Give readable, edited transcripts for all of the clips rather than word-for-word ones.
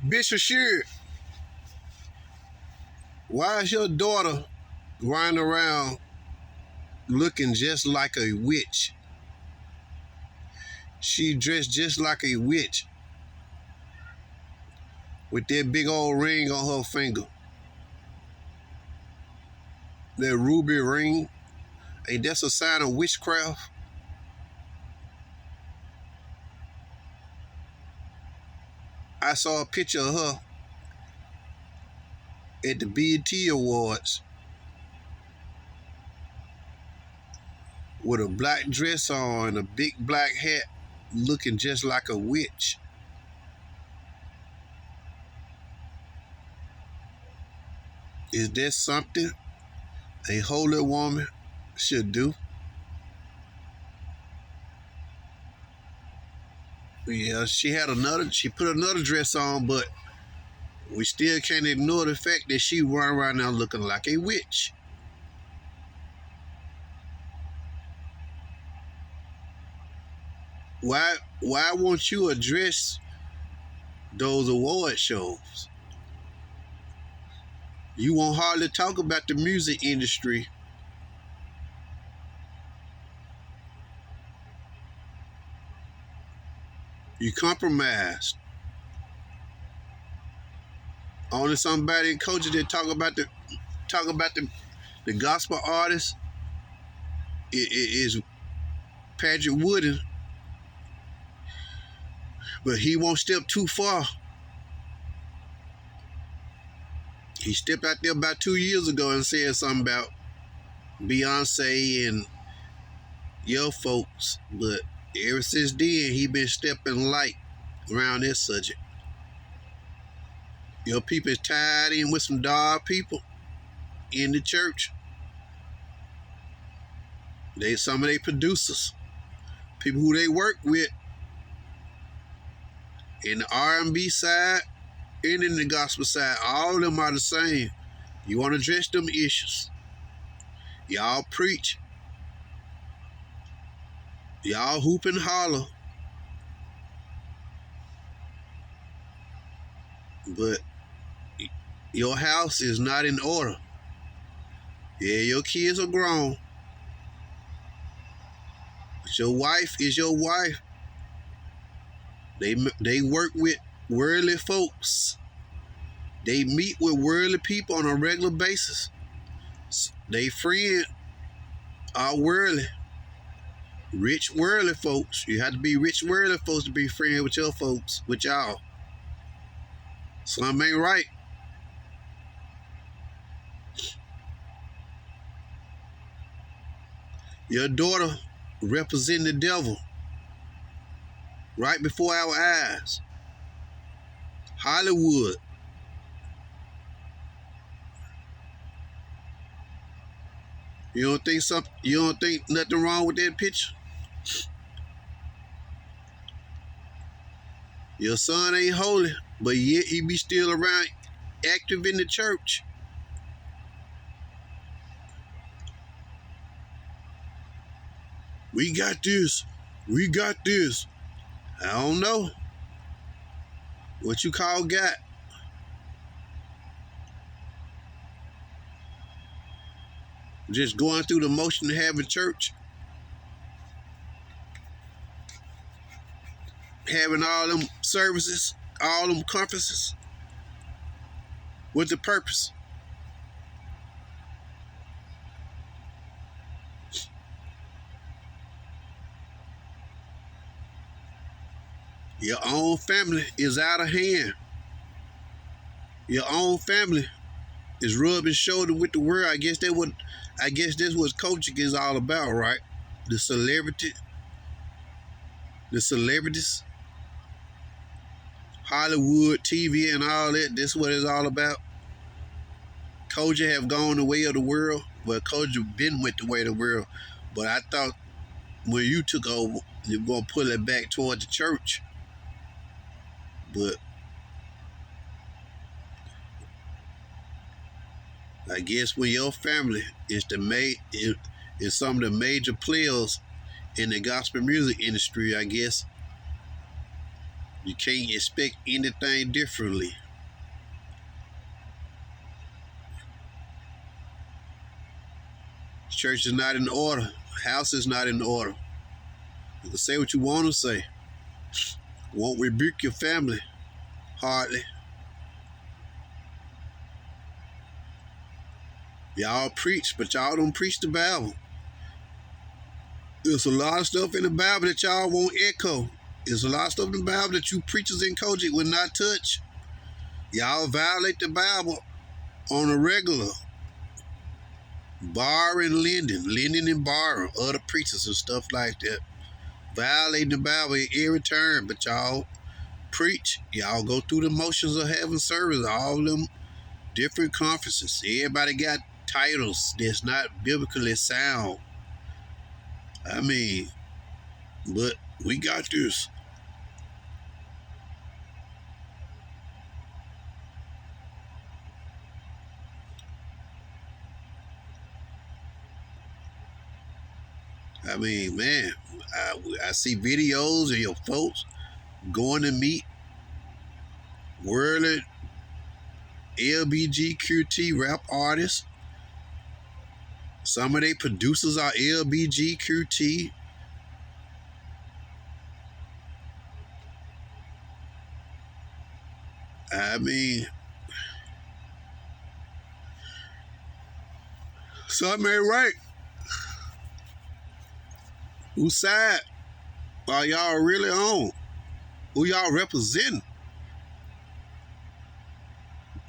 Bishop Sheard, why is your daughter running around looking just like a witch? She dressed just like a witch with that big old ring on her finger. That ruby ring. Ain't that a sign of witchcraft? I saw a picture of her at the BET Awards with a black dress on and a big black hat, looking just like a witch. Is that something a holy woman should do? Yeah, she put another dress on, but we still can't ignore the fact that she run around now looking like a witch. Why won't you address those award shows? You won't hardly talk about the music industry. You compromised. Only somebody in culture that talk about the gospel artists is Patrick Wooden, but he won't step too far. He stepped out there about 2 years ago and said something about Beyonce and your folks, but ever since then he been stepping light around this subject. Your people is tied in with some dog people in the church. Some of their producers, people who they work with in the R&B side and in the gospel side, all of them are the same. You want to address them issues. Y'all preach. Y'all hoop and holler. But your house is not in order. Yeah, your kids are grown. But your wife is your wife. They work with worldly folks. They meet with worldly people on a regular basis. They friends are worldly. Rich worldly folks. You have to be rich worldly folks to be friends with your folks, with y'all. Something ain't right. Your daughter representing the devil right before our eyes. Hollywood. You don't think nothing wrong with that picture? Your son ain't holy, but yet he be still around active in the church. We got this. We got this. I don't know what you call got. Just going through the motion of having church. Having all them services, all them conferences. With the purpose. Your own family is out of hand. Your own family is rubbing shoulder with the world. I guess that's what coaching is all about, right? The celebrities, Hollywood, TV, and all that. That's what it's all about. Culture have gone the way of the world. Well, culture been with the way of the world. But I thought when you took over, you were going to pull it back toward the church. But I guess when your family is some of the major players in the gospel music industry, I guess You can't expect anything differently. Church is not in order. House is not in order. You can say what you want to say. Won't rebuke your family. Hardly. Y'all preach, but y'all don't preach the Bible. There's a lot of stuff in the Bible that y'all won't echo. There's a lot of stuff in the Bible that you preachers in Kojic will not touch. Y'all violate the Bible on a regular. Borrowing, lending and borrowing other preachers and stuff like that. Violating the Bible at every turn, but y'all preach. Y'all go through the motions of having service, all them different conferences. Everybody got titles that's not biblically sound. I mean, but we got this. I mean, man, I see videos of your folks going to meet worldly LBGQT rap artists. Some of their producers are LBGQT. I mean, something ain't right. Whose side are y'all really on? Who y'all representing?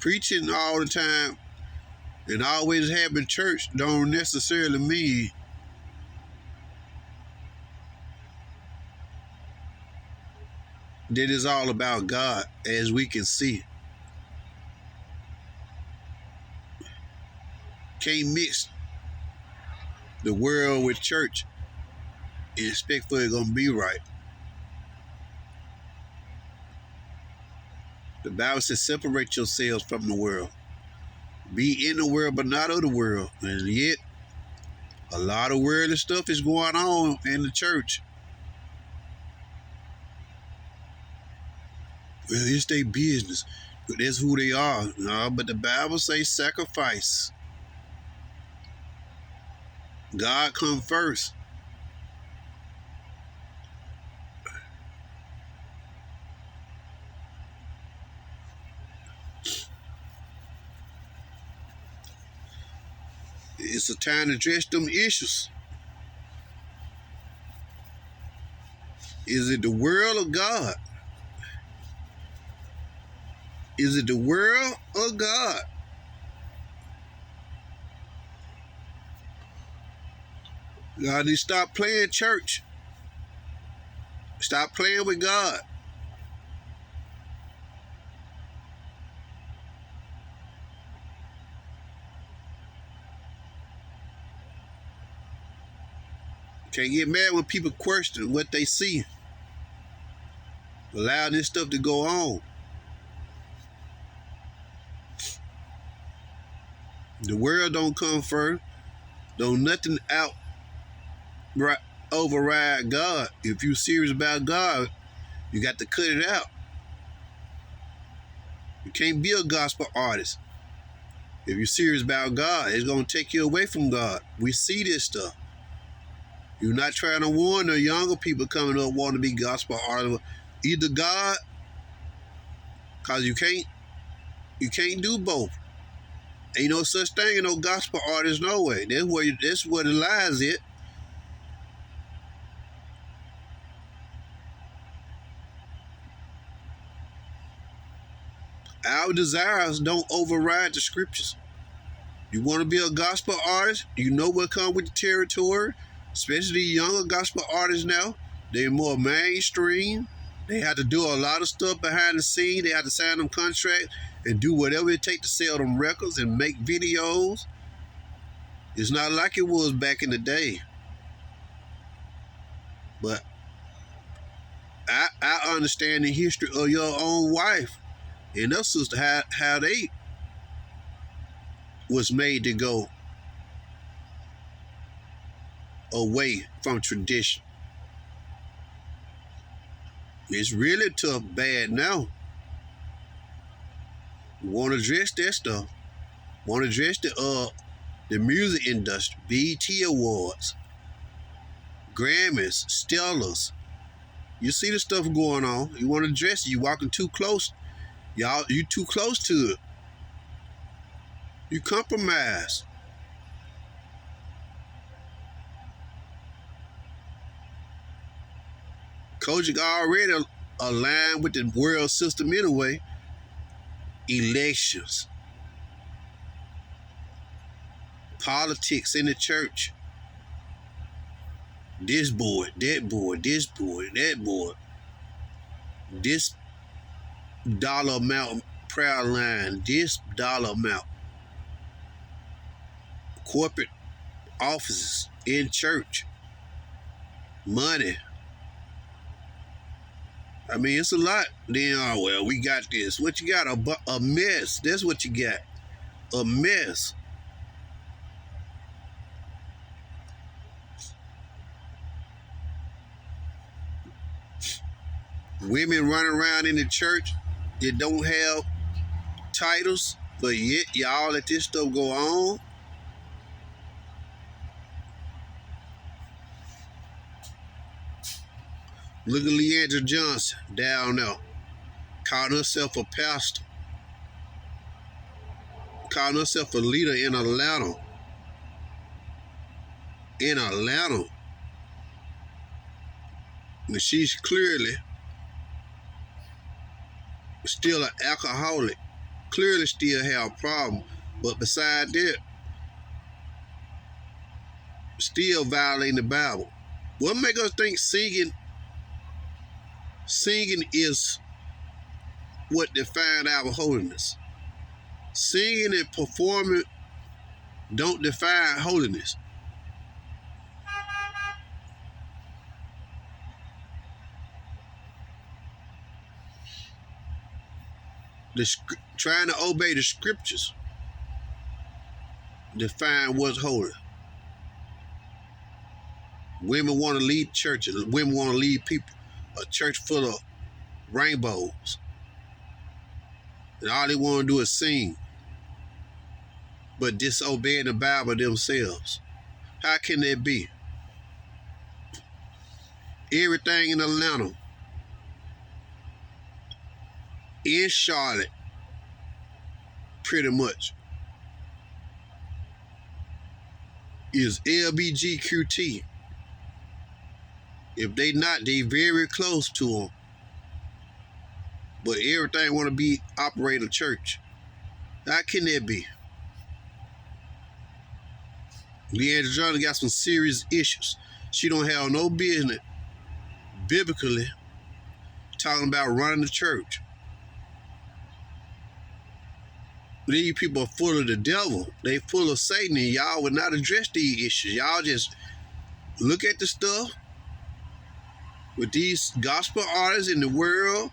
Preaching all the time and always having church don't necessarily mean that it's all about God, as we can see. Can't mix the world with church and expect for it gonna be right. The Bible says, separate yourselves from the world. Be in the world, but not of the world. And yet, a lot of worldly stuff is going on in the church. Well, it's their business. That's who they are. No, but the Bible says sacrifice. God come first. It's a time to address them issues. Is it the world or God? Is it the world or God? God needs to stop playing church. Stop playing with God. Can't get mad when people question what they see. Allow this stuff to go on. The world don't come first. Don't nothing override God. If you serious about God, you got to cut it out. You can't be a gospel artist. If you're serious about God, it's going to take you away from God. We see this stuff. You're not trying to warn the younger people coming up wanting to be gospel artists. Either God, because you can't do both. Ain't no such thing as no gospel artist no way. That's where the lies at. Our desires don't override the scriptures. You want to be a gospel artist, you know what comes with the territory, especially younger gospel artists now. They're more mainstream. They have to do a lot of stuff behind the scenes. They have to sign them contracts and do whatever it takes to sell them records and make videos. It's not like it was back in the day. But I understand the history of your own wife and her sister, how they was made to go away from tradition. It's really tough bad now. Want to address that stuff. Want to address the music industry, BET Awards, Grammys, Stellars. You see the stuff going on. You want to address it. You walking too close. Y'all, you too close to it. You compromise. Kojic already aligned with the world system anyway. Elections, politics in the church. This board, that board, this board, that board. This dollar amount prayer line, this dollar amount. Corporate offices in church. Money. I mean, it's a lot. Then, oh, well, we got this. What you got? A mess. That's what you got. A mess. Women running around in the church that don't have titles, but yet y'all let this stuff go on. Look at Leandra Johnson down there, calling herself a pastor, calling herself a leader in Atlanta. In Atlanta. And she's clearly still an alcoholic, clearly still have a problem. But beside that, still violating the Bible. What make us think singing is what defines our holiness? Singing and performing don't define holiness. Trying to obey the scriptures define what's holy. Women want to lead churches. Women want to lead people. A church full of rainbows. And all they want to do is sing. But disobeying the Bible themselves. How can that be? Everything in Atlanta, in Charlotte, pretty much, is LBGQT. If they not, they very close to them. But everything want to be operating a church. How can that be? Leandra Johnson got some serious issues. She don't have no business, biblically, talking about running the church. These people are full of the devil. They full of Satan, and y'all would not address these issues. Y'all just look at the stuff with these gospel artists in the world,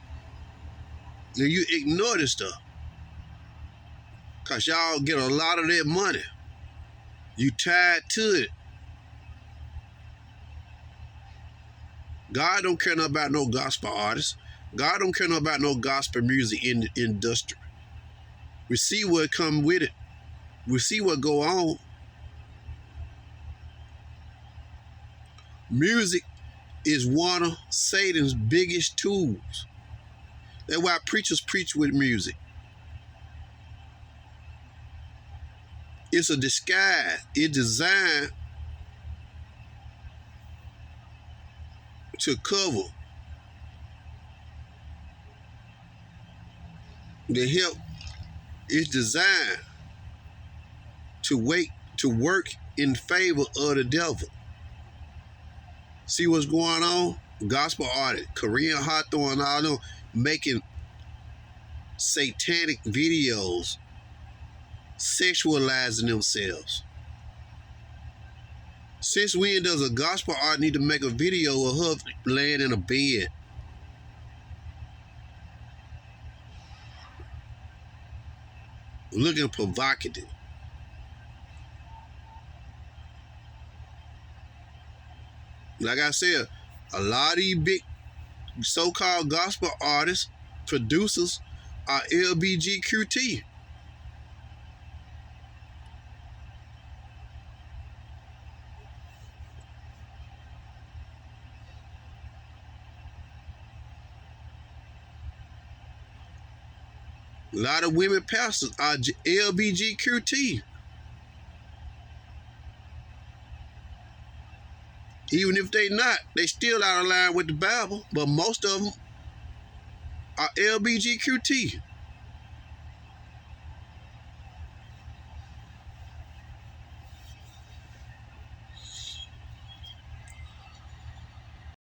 and you ignore this stuff. Because y'all get a lot of that money. You tied to it. God don't care nothing about no gospel artists. God don't care nothing about no gospel music in the industry. We see what come with it. We see what go on. Music is one of Satan's biggest tools. That's why preachers preach with music. It's a disguise. It's designed to cover, to help. It's designed to work in favor of the devil. See what's going on? Gospel artists, Korean Hawthorne, all them making satanic videos, sexualizing themselves. Since when does a gospel artist need to make a video of her laying in a bed? Looking provocative. Like I said, a lot of these big so-called gospel artists, producers are LBGQT. A lot of women pastors are LBGQT. Even if they not, they still out of line with the Bible. But most of them are LBGQT.